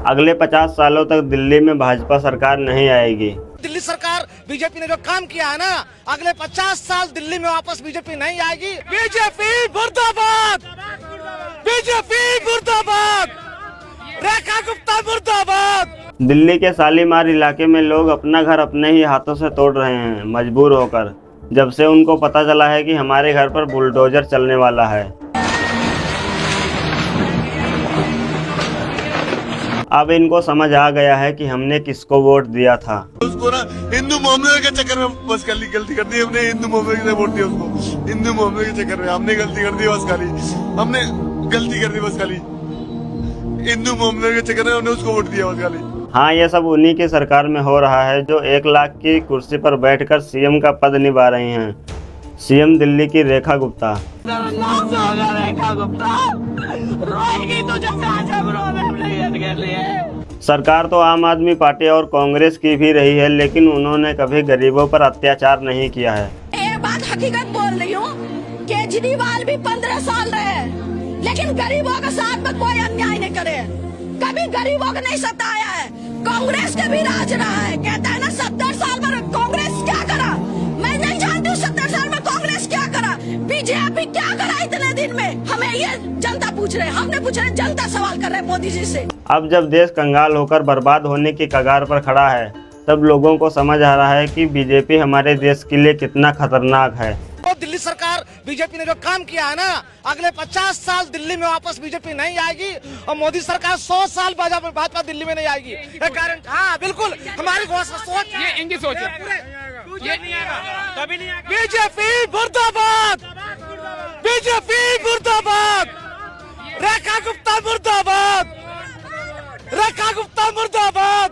अगले 50 सालों तक दिल्ली में भाजपा सरकार नहीं आएगी। दिल्ली सरकार बीजेपी ने जो काम किया है ना, अगले 50 साल दिल्ली में वापस बीजेपी नहीं आएगी। बीजेपी मुर्दाबाद, बीजेपी मुर्दाबाद, रेखा गुप्ता मुर्दाबाद। दिल्ली के शालीमार इलाके में लोग अपना घर अपने ही हाथों से तोड़ रहे हैं, मजबूर होकर, जब से उनको पता चला है कि हमारे घर पर बुलडोजर चलने वाला है। अब इनको समझ आ गया है कि हमने किसको वोट दिया था। उसको ना हिंदू मोहम्मद के चक्कर में बस गलती कर दी हमने, हिंदू मोहम्मद के वोट दिया उसको, हिंदू मोहम्मद के चक्कर में हमने गलती कर दी बस खाली, हमने गलती कर दी बस खाली, हिंदू मोहम्मद के चक्कर में हमने उसको वोट दिया बस खाली। हाँ, ये सब उन्हीं की सरकार में हो रहा है जो 1 लाख की कुर्सी पर बैठकर सीएम का पद निभा रही हैं। सीएम दिल्ली की रेखा गुप्ता। सरकार तो आम आदमी पार्टी और कांग्रेस की भी रही है, लेकिन उन्होंने कभी गरीबों पर अत्याचार नहीं किया है। एक बात हकीकत बोल रही हूँ, केजरीवाल भी 15 साल रहे, लेकिन गरीबों के साथ में कोई अन्याय नहीं करे, कभी गरीबों को नहीं सताया है। कांग्रेस के भी राज रहा है, कहता है ना 70 साल में कांग्रेस क्या करा, मैं नहीं जानती हूँ 70 साल में कांग्रेस क्या करा, बीजेपी क्या करा इतने दिन में, हमें ये जनता पूछ रहे, हमने पूछ रहे, जनता सवाल कर रहे मोदी जी से। अब जब देश कंगाल होकर बर्बाद होने की कगार पर खड़ा है, तब लोगों को समझ आ रहा है कि बीजेपी हमारे देश के लिए कितना खतरनाक है। और दिल्ली सरकार बीजेपी ने जो काम किया है ना, अगले 50 साल दिल्ली में वापस बीजेपी नहीं आएगी, और मोदी सरकार 100 साल भाजपा दिल्ली में नहीं आएगी। हाँ बिल्कुल, हमारी सोच, ये इनकी सोच है, ये नहीं आएगा, कभी नहीं आएगा। बीजेपी मुर्दाबाद, बीजेपी मुर्दाबाद, रेखा गुप्ता मुर्दाबाद, रेखा गुप्ता मुर्दाबाद,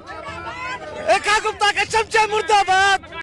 रेखा गुप्ता के चमचे मुर्दाबाद।